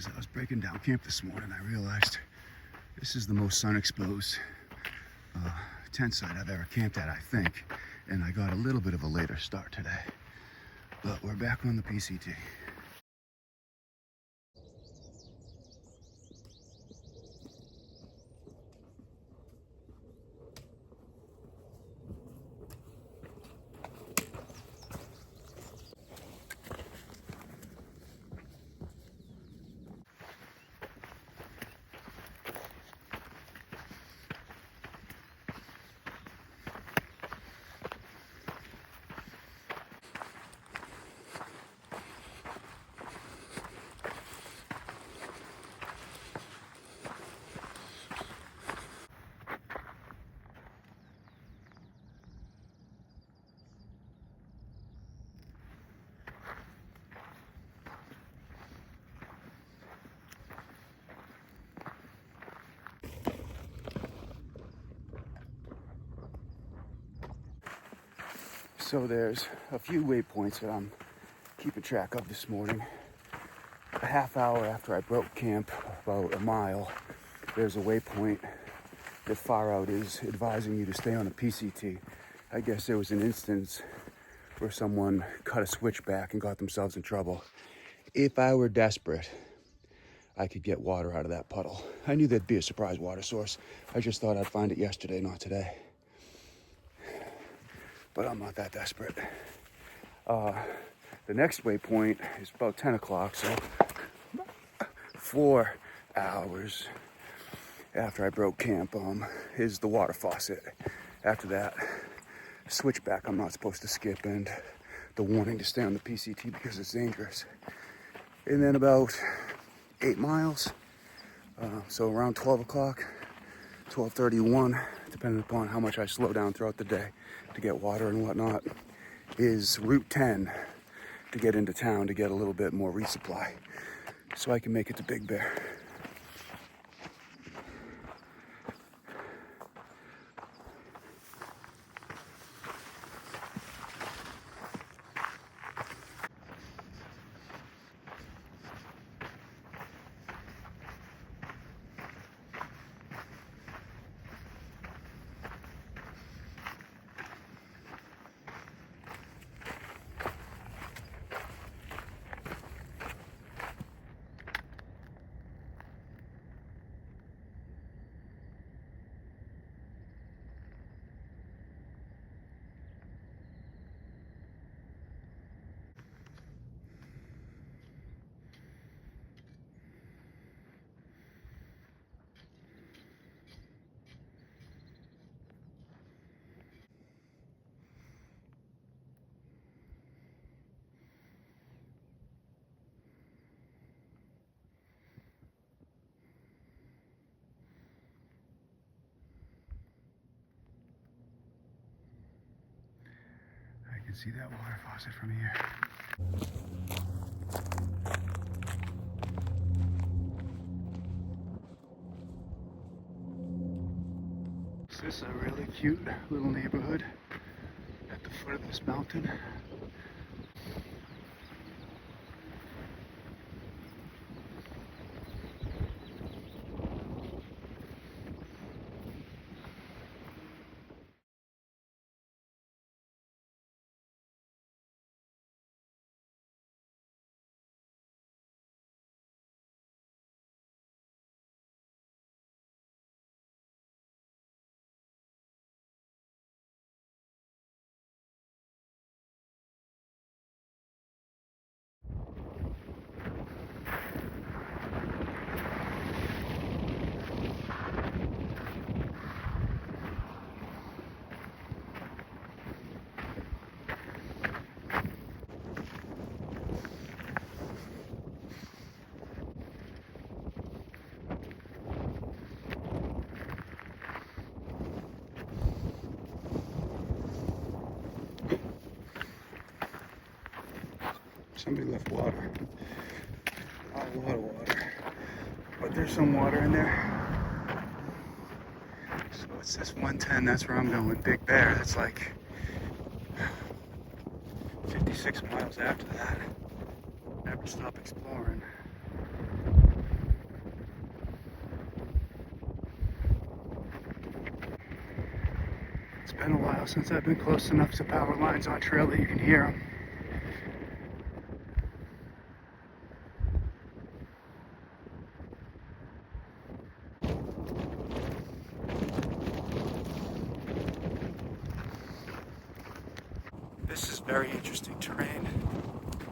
As I was breaking down camp this morning, I realized this is the most sun-exposed tent site I've ever camped at, I think. And I got a little bit of a later start today. But we're back on the PCT. So there's a few waypoints that I'm keeping track of this morning. A half hour after I broke camp, about a mile, there's a waypoint that far out is advising you to stay on a PCT. I guess there was an instance where someone cut a switchback and got themselves in trouble. If I were desperate, I could get water out of that puddle. I knew there'd be a surprise water source. I just thought I'd find it yesterday, not today. But I'm not that desperate. The next waypoint is about 10 o'clock, so 4 hours after I broke camp is the water faucet. After that, switchback I'm not supposed to skip, and the warning to stay on the PCT because it's dangerous. And then about 8 miles, so around 12 o'clock, 12:31, depending upon how much I slow down throughout the day to get water and whatnot, is Route 10 to get into town to get a little bit more resupply so I can make it to Big Bear. I can see that water faucet from here. This is a really cute little neighborhood at the foot of this mountain. Somebody left water. Not a lot of water, but there's some water in there. So it says 110, that's where I'm going. Big Bear, that's like 56 miles after that. Never stop exploring. It's been a while since I've been close enough to power lines on trail that you can hear them. This is very interesting terrain.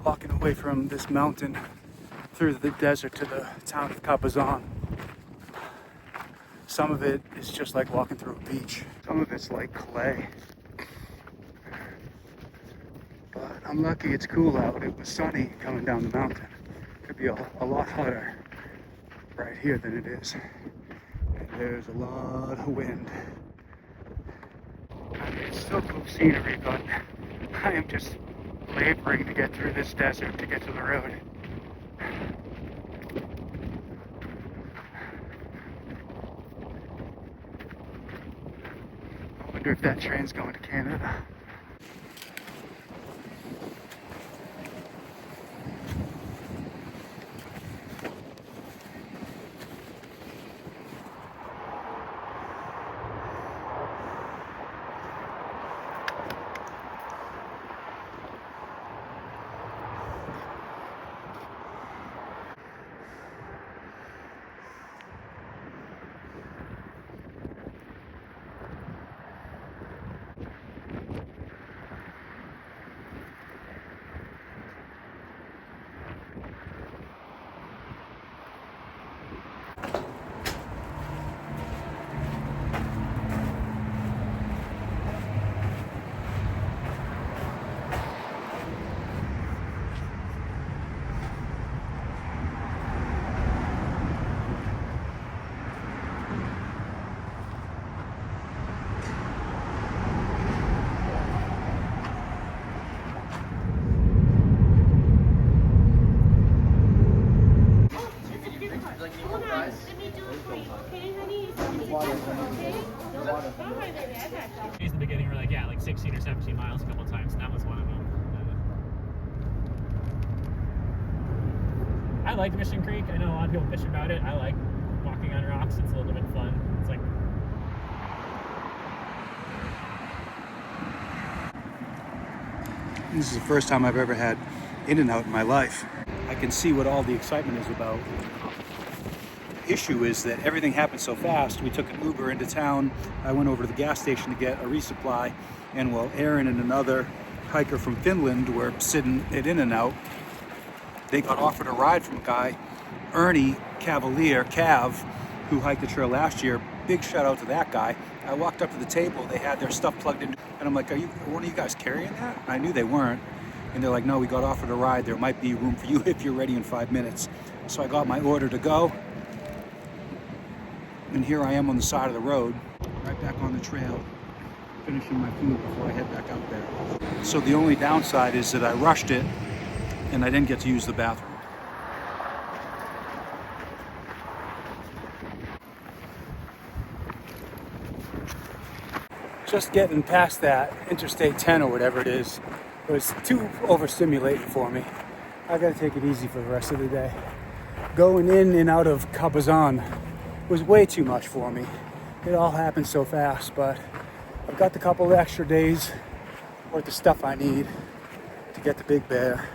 Walking away from this mountain through the desert to the town of Cabazon. Some of it is just like walking through a beach. Some of it's like clay. But I'm lucky it's cool out. It was sunny coming down the mountain. Could be a lot hotter right here than it is. And there's a lot of wind. I mean, it's still cool scenery, but I am just laboring to get through this desert to get to the road. I wonder if that train's going to Canada. In the beginning, we're like, yeah, like 16 or 17 miles a couple of times, and that was one of them. I like Mission Creek. I know a lot of people bitch about it. I like walking on rocks. It's a little bit fun. It's like... This is the first time I've ever had In-N-Out in my life. I can see what all the excitement is about. The issue is that everything happened so fast. We took an Uber into town. I went over to the gas station to get a resupply, and while Aaron and another hiker from Finland were sitting at In-N-Out, they got offered a ride from a guy, Ernie Cavalier, Cav, who hiked the trail last year. Big shout out to that guy. I walked up to the table, they had their stuff plugged in, and I'm like, are one of you guys carrying that? And I knew they weren't. And they're like, no, we got offered a ride. There might be room for you if you're ready in 5 minutes. So I got my order to go. And here I am on the side of the road, right back on the trail, finishing my food before I head back out there. So the only downside is that I rushed it and I didn't get to use the bathroom. Just getting past that Interstate 10 or whatever it is was too overstimulating for me. I gotta take it easy for the rest of the day. Going in and out of Cabazon was way too much for me. It all happened so fast, but I've got the couple of extra days worth of stuff I need to get to Big Bear.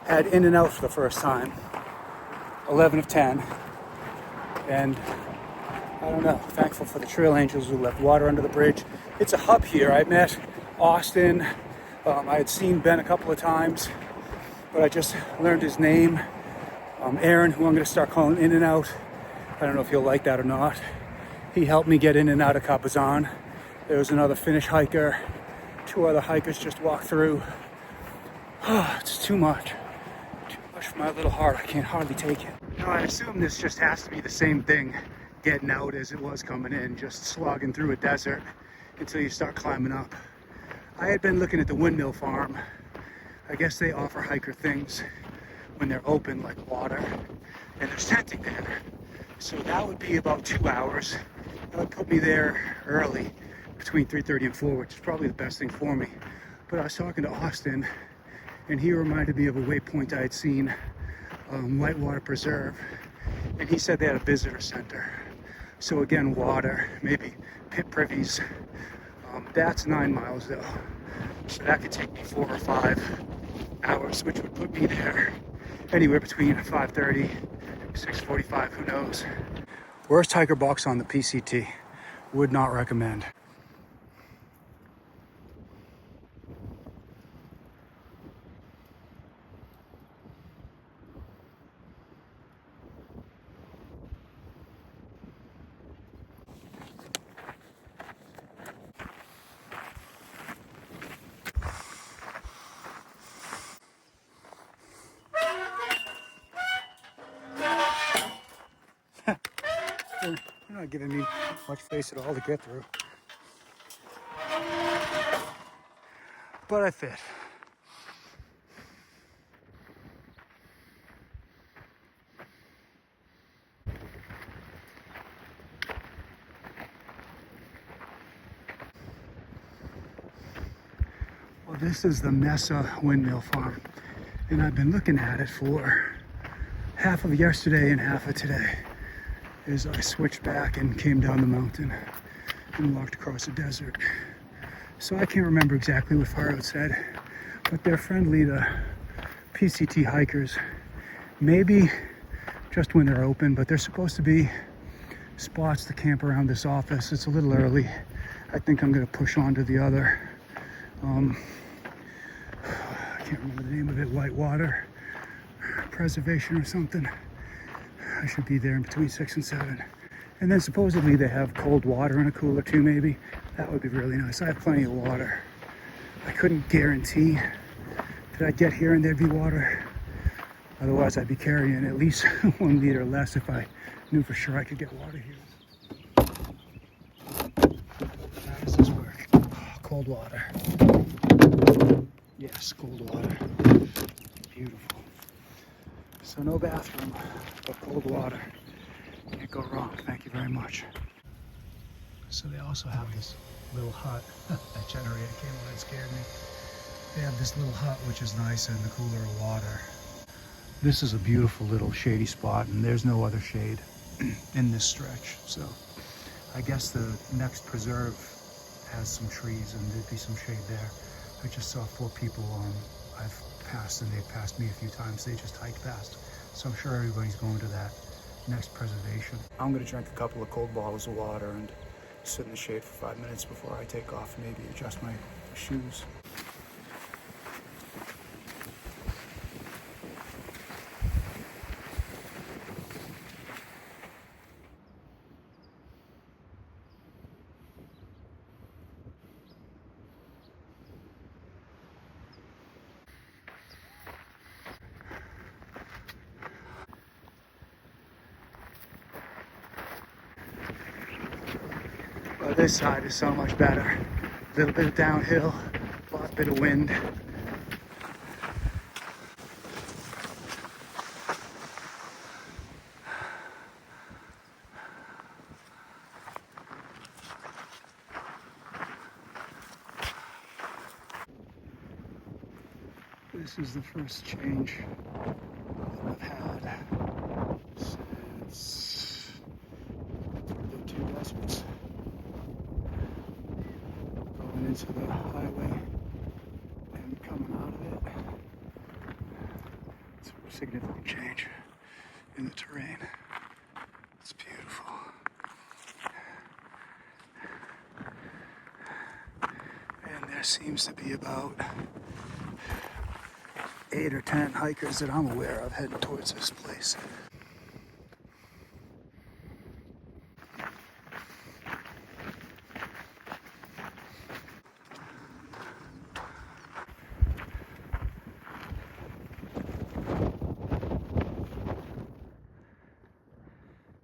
Had In-N-Out for the first time, 11 of 10, and I don't know, thankful for the trail angels who left water under the bridge. It's a hub here. I met Austin. I had seen Ben a couple of times, but I just learned his name. Aaron, who I'm going to start calling In-N-Out. I don't know if he'll like that or not. He helped me get in and out of Cabazon. There was another Finnish hiker. 2 other hikers just walked through. Oh, it's too much. Too much for my little heart. I can't hardly take it. Now, I assume this just has to be the same thing getting out as it was coming in, just slogging through a desert until you start climbing up. I had been looking at the windmill farm. I guess they offer hiker things when they're open, like water, and there's tenting there. So that would be about 2 hours. That would put me there early, between 3:30 and 4, which is probably the best thing for me. But I was talking to Austin, and he reminded me of a waypoint I had seen, Whitewater Preserve, and he said they had a visitor center. So again, water, maybe pit privies, That's 9 miles though. So that could take me 4 or 5 hours, which would put me there anywhere between 5:30, 6:45, who knows. Worst hiker box on the PCT. Would not recommend. You're not giving me much space at all to get through. But I fit. Well, this is the Mesa windmill farm, and I've been looking at it for half of yesterday and half of today as I switched back and came down the mountain and walked across the desert. So I can't remember exactly what far out said, but they're friendly to PCT hikers. Maybe just when they're open, but they're supposed to be spots to camp around this office. It's a little early. I think I'm gonna push on to the other. I can't remember the name of it, Whitewater Preservation or something. I should be there in between 6 and 7. And then supposedly they have cold water in a cooler too, maybe. That would be really nice. I have plenty of water. I couldn't guarantee that I'd get here and there'd be water. Otherwise I'd be carrying at least 1 liter less if I knew for sure I could get water here. How does this work? Oh, cold water. Yes, cold water. Beautiful. So no bathroom, but cold water. Can't go wrong. Thank you very much. So they also have this little hut. That generator came on and scared me. They have this little hut, which is nice, and the cooler of water. This is a beautiful little shady spot, and there's no other shade in this stretch. So I guess the next preserve has some trees, and there'd be some shade there. I just saw 4 people I've passed, and they've passed me a few times. They just hiked past. So I'm sure everybody's going to that next preservation. I'm gonna drink a couple of cold bottles of water and sit in the shade for 5 minutes before I take off, maybe adjust my shoes. Well, this side is so much better. A little bit of downhill, a lot bit of wind. This is the first change I've had since the 2 deserts. Going into the highway and coming out of it. It's a significant change in the terrain. It's beautiful. And there seems to be about 8 or 10 hikers that I'm aware of heading towards this place.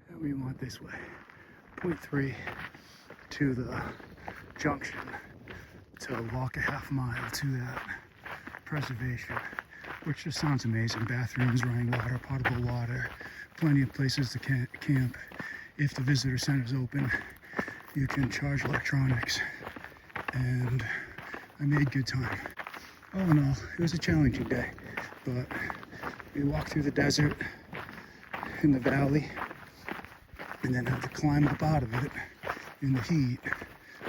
And we want this way. 0.3 to the junction to walk a half mile to that preservation, which just sounds amazing. Bathrooms, running water, potable water, plenty of places to camp. If the visitor center is open, you can charge electronics, and I made good time. All in all, it was a challenging day, but we walked through the desert in the valley and then had to climb up out of it in the heat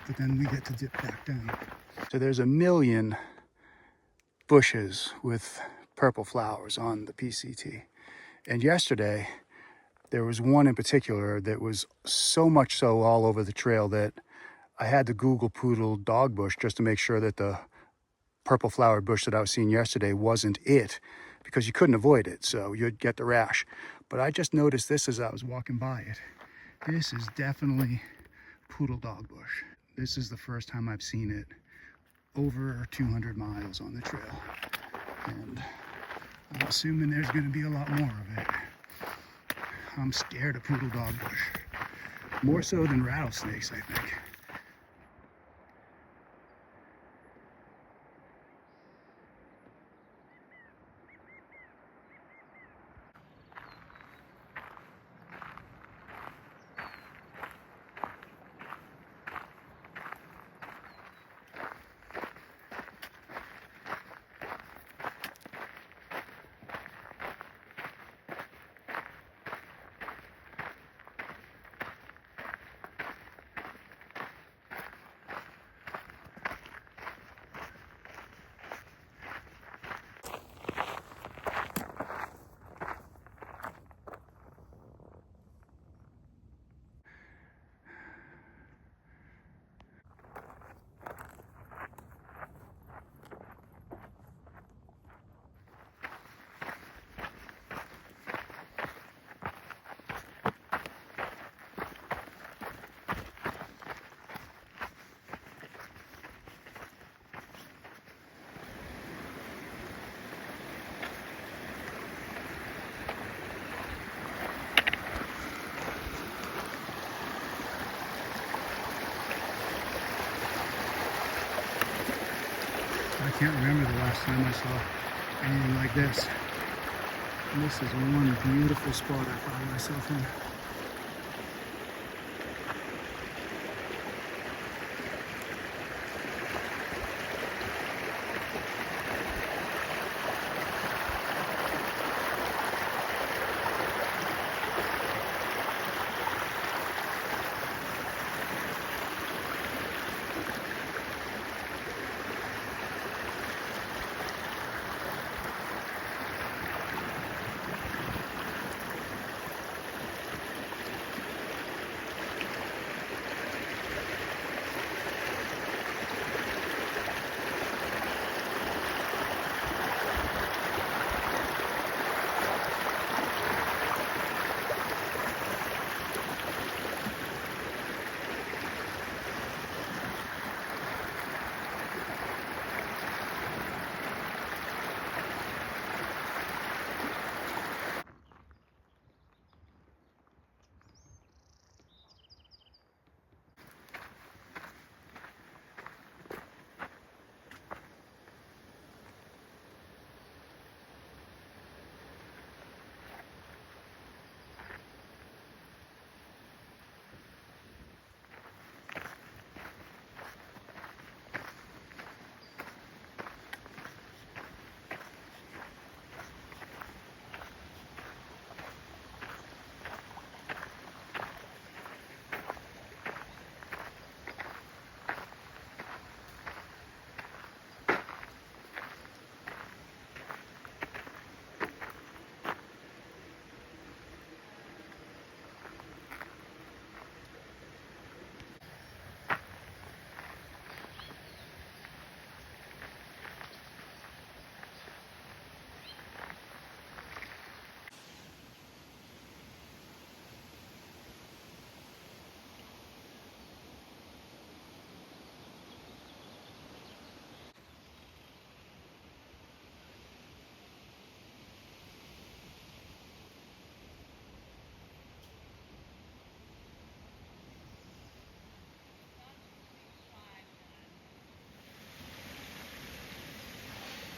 but then we get to dip back down. So there's a million bushes with purple flowers on the PCT. And yesterday, there was one in particular that was so much so all over the trail that I had to Google poodle dog bush just to make sure that the purple flowered bush that I was seeing yesterday wasn't it, because you couldn't avoid it, so you'd get the rash. But I just noticed this as I was walking by it. This is definitely poodle dog bush. This is the first time I've seen it over 200 miles on the trail. And I'm assuming there's gonna be a lot more of it. I'm scared of poodle dog bush. More so than rattlesnakes, I think. I can't remember the last time I saw anything like this. And this is one beautiful spot I found myself in.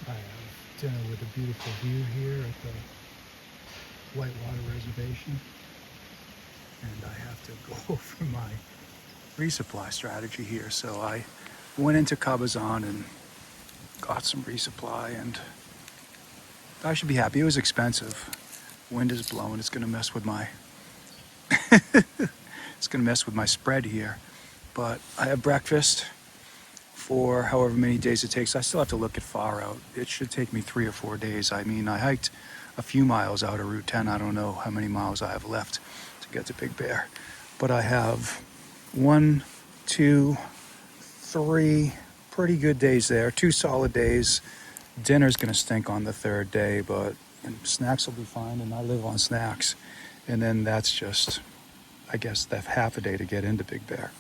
I have dinner with a beautiful view here at the Whitewater Reservation. And I have to go over my resupply strategy here. So I went into Cabazon and got some resupply, and I should be happy. It was expensive. Wind is blowing. It's gonna mess with my it's gonna mess with my spread here. But I have breakfast for however many days it takes. I still have to look at far out. It should take me 3 or 4 days. I mean, I hiked a few miles out of Route 10. I don't know how many miles I have left to get to Big Bear. But I have 1, 2, 3 pretty good days there. 2 solid days. Dinner's going to stink on the 3rd day, but snacks will be fine, and I live on snacks. And then that's just, I guess, that half a day to get into Big Bear.